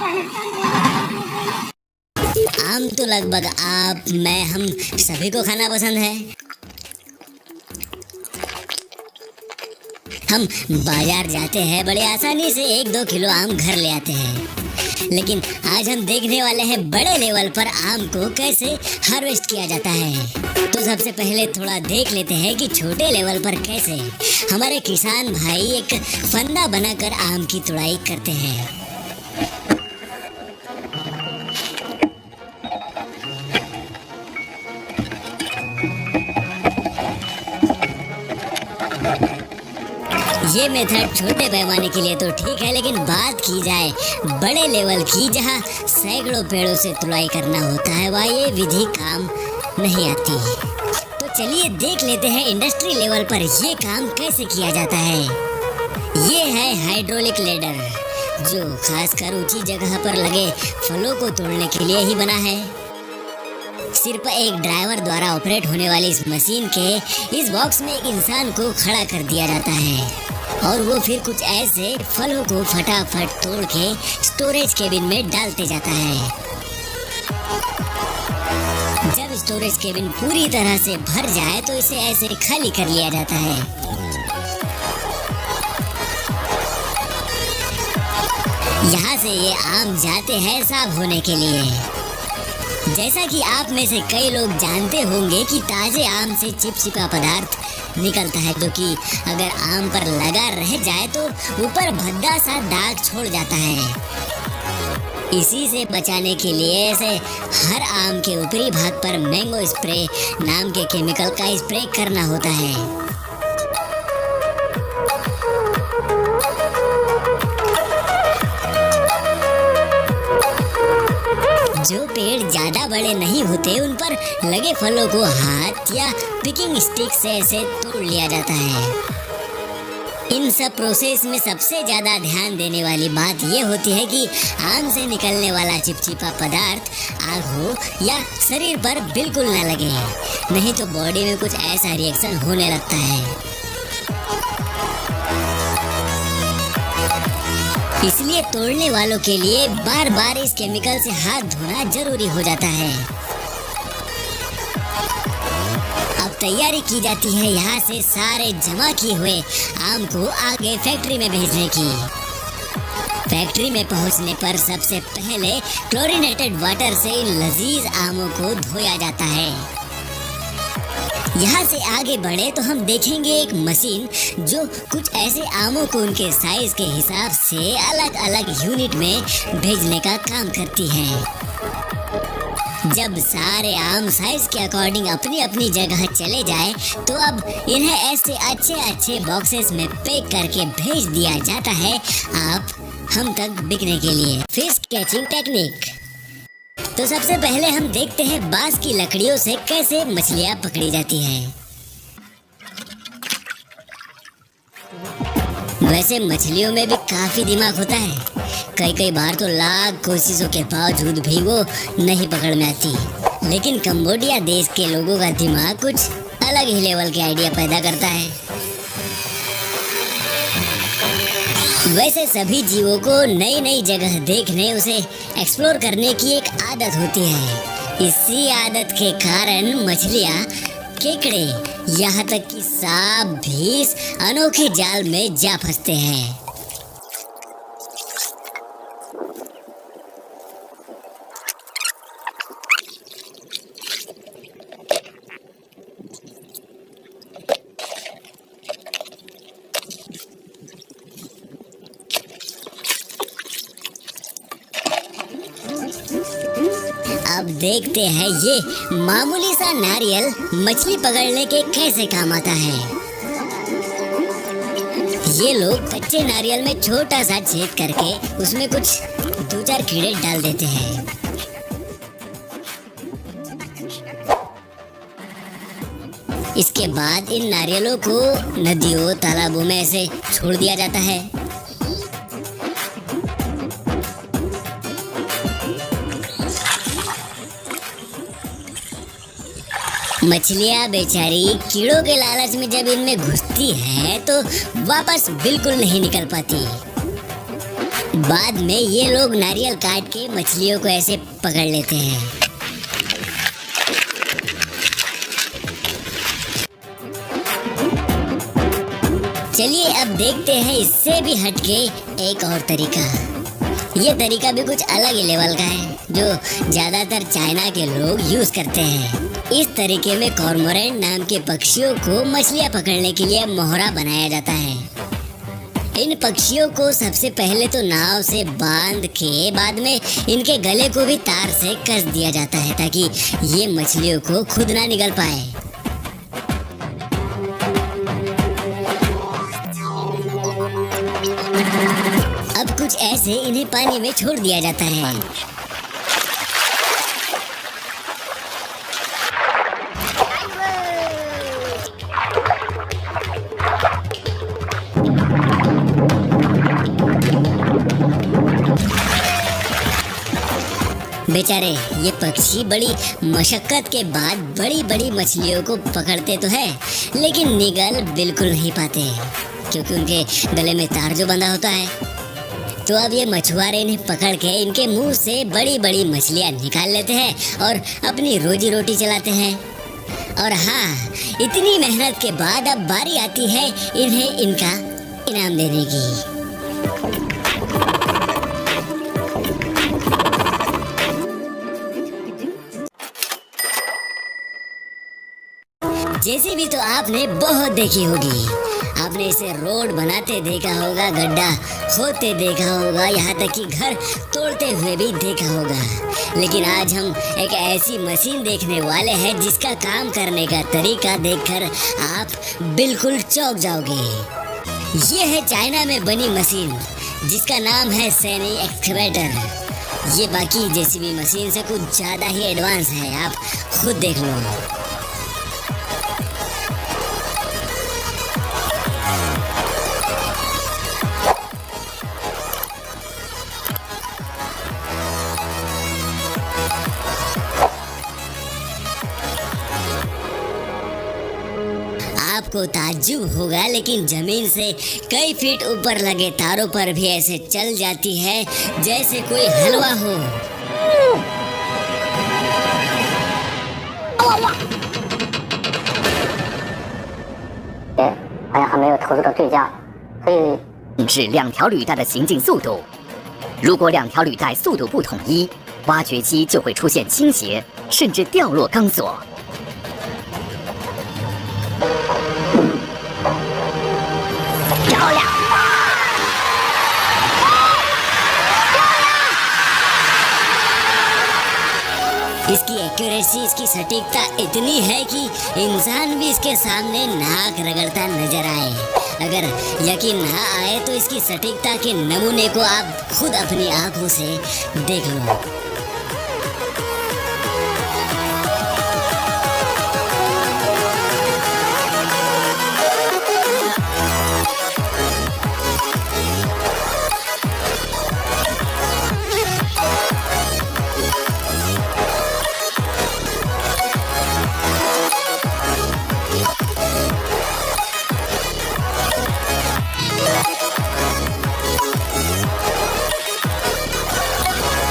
आम तो लगभग आप, मैं, हम सभी को खाना पसंद है। हम बाजार जाते हैं, बड़े आसानी से 1-2 किलो आम घर ले आते हैं। लेकिन आज हम देखने वाले हैं बड़े लेवल पर आम को कैसे हार्वेस्ट किया जाता है। तो सबसे पहले थोड़ा देख लेते हैं कि छोटे लेवल पर कैसे हमारे किसान भाई एक फंदा बनाकर आम की तुड़ाई करते हैं। ये मेथड छोटे पैमाने के लिए तो ठीक है, लेकिन बात की जाए बड़े लेवल की, जहाँ सैकड़ों पेड़ों से तुड़ाई करना होता है, वह ये विधि काम नहीं आती। तो चलिए देख लेते हैं इंडस्ट्री लेवल पर ये काम कैसे किया जाता है। ये है हाइड्रोलिक लेडर, जो खासकर ऊंची जगह पर लगे फलों को तोड़ने के लिए ही बना है। सिर्फ एक ड्राइवर द्वारा ऑपरेट होने वाली इस मशीन के इस बॉक्स में एक इंसान को खड़ा कर दिया जाता है और वो फिर कुछ ऐसे फलों को फटाफट तोड़ के स्टोरेज केबिन में डालते जाता है। जब स्टोरेज केबिन पूरी तरह से भर जाए तो इसे ऐसे खाली कर लिया जाता है। यहाँ से ये आम जाते हैं साफ होने के लिए। जैसा कि आप में से कई लोग जानते होंगे कि ताजे आम से चिपचिपा पदार्थ निकलता है, जो कि अगर आम पर लगा रह जाए तो ऊपर भद्दा सा दाग छोड़ जाता है। इसी से बचाने के लिए ऐसे हर आम के ऊपरी भाग पर मैंगो स्प्रे नाम के केमिकल का स्प्रे करना होता है। जो पेड़ ज्यादा बड़े नहीं होते उन पर लगे फलों को हाथ या पिकिंग स्टिक से ऐसे तोड़ लिया जाता है। इन सब प्रोसेस में सबसे ज्यादा ध्यान देने वाली बात ये होती है कि आम से निकलने वाला चिपचिपा पदार्थ आग हो या शरीर पर बिल्कुल न लगे, नहीं तो बॉडी में कुछ ऐसा रिएक्शन होने लगता है। इसलिए तोड़ने वालों के लिए बार बार इस केमिकल से हाथ धोना जरूरी हो जाता है। अब तैयारी की जाती है यहाँ से सारे जमा किए हुए आम को आगे फैक्ट्री में भेजने की। फैक्ट्री में पहुँचने पर सबसे पहले क्लोरीनेटेड वाटर से इन लजीज आमों को धोया जाता है। यहाँ से आगे बढ़े तो हम देखेंगे एक मशीन जो कुछ ऐसे आमों को उनके साइज के हिसाब से अलग अलग यूनिट में भेजने का काम करती है। जब सारे आम साइज के अकॉर्डिंग अपनी अपनी जगह चले जाए तो अब इन्हें ऐसे अच्छे अच्छे बॉक्सेस में पैक करके भेज दिया जाता है आप हम तक बिकने के लिए। Fish catching technique. तो सबसे पहले हम देखते हैं बांस की लकड़ियों से कैसे मछलियां पकड़ी जाती हैं। वैसे मछलियों में भी काफी दिमाग होता है, कई बार तो लाख कोशिशों के बावजूद भी वो नहीं पकड़ में आती। लेकिन कंबोडिया देश के लोगों का दिमाग कुछ अलग ही लेवल के आइडिया पैदा करता है। वैसे सभी जीवों को नई नई जगह देखने, उसे एक्सप्लोर करने की एक आदत होती है। इसी आदत के कारण मछलियाँ, केकड़े, यहाँ तक कि सांप भी इस अनोखे जाल में जा फंसते हैं। अब देखते हैं ये मामूली सा नारियल मछली पकड़ने के कैसे काम आता है। ये लोग कच्चे नारियल में छोटा सा छेद करके उसमें कुछ 2-4 कीड़े डाल देते हैं। इसके बाद इन नारियलों को नदियों तालाबों में ऐसे छोड़ दिया जाता है। मछलियाँ बेचारी कीड़ों के लालच में जब इनमें घुसती है तो वापस बिल्कुल नहीं निकल पाती। बाद में ये लोग नारियल काट के मछलियों को ऐसे पकड़ लेते हैं। चलिए अब देखते हैं इससे भी हटके एक और तरीका। ये तरीका भी कुछ अलग ही लेवल का है जो ज्यादातर चाइना के लोग यूज करते हैं। इस तरीके में कॉर्मोरेंट नाम के पक्षियों को मछलियां पकड़ने के लिए मोहरा बनाया जाता है। इन पक्षियों को सबसे पहले तो नाव से बांध के बाद में इनके गले को भी तार से कस दिया जाता है ताकि ये मछलियों को खुद ना निगल पाए। अब कुछ ऐसे इन्हें पानी में छोड़ दिया जाता है। बेचारे ये पक्षी बड़ी मशक्कत के बाद बड़ी बड़ी मछलियों को पकड़ते तो है, लेकिन निगल बिल्कुल नहीं पाते क्योंकि उनके गले में तार जो बंधा होता है। तो अब ये मछुआरे इन्हें पकड़ के इनके मुंह से बड़ी बड़ी मछलियां निकाल लेते हैं और अपनी रोजी रोटी चलाते हैं। और हाँ, इतनी मेहनत के बाद अब बारी आती है इन्हें इनका इनाम देने की। जेसीबी तो आपने बहुत देखी होगी। आपने इसे रोड बनाते देखा होगा, गड्ढा खोदते देखा होगा, यहाँ तक कि घर तोड़ते हुए भी देखा होगा। लेकिन आज हम एक ऐसी मशीन देखने वाले हैं जिसका काम करने का तरीका देखकर आप बिल्कुल चौंक जाओगे। ये है चाइना में बनी मशीन जिसका नाम है सैनी एक्सकवेटर। ये बाकी जेसीबी मशीन से कुछ ज़्यादा ही एडवांस है, आप खुद देख लो। आपको ताज्जुब होगा, लेकिन जमीन से कई फीट ऊपर लगे तारों पर भी ऐसे चल जाती है जैसे कोई हलवा हो। 还没有投入到对价，所以是2条履带的行进速度。如果2条履带速度不统一，挖掘机就会出现倾斜，甚至掉落钢索。漂亮！ इसकी एक्यूरेसी, इसकी सटीकता इतनी है कि इंसान भी इसके सामने नाक रगड़ता नजर आए। अगर यकीन ना आए तो इसकी सटीकता के नमूने को आप खुद अपनी आंखों से देख लो।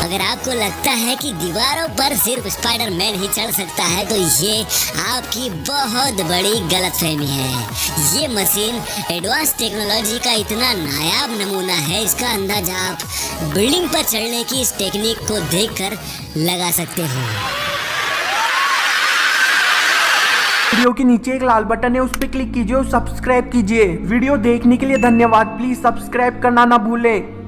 अगर आपको लगता है कि दीवारों पर सिर्फ स्पाइडरमैन ही चढ़ सकता है तो ये आपकी बहुत बड़ी गलतफहमी है। ये मशीन एडवांस टेक्नोलॉजी का इतना नायाब नमूना है, इसका अंदाजा आप बिल्डिंग पर चढ़ने की इस टेक्निक को देखकर लगा सकते हो। वीडियो के नीचे एक लाल बटन है, उस पर क्लिक कीजिए और सब्सक्राइब कीजिए। वीडियो देखने के लिए धन्यवाद। प्लीज सब्सक्राइब करना ना भूलें।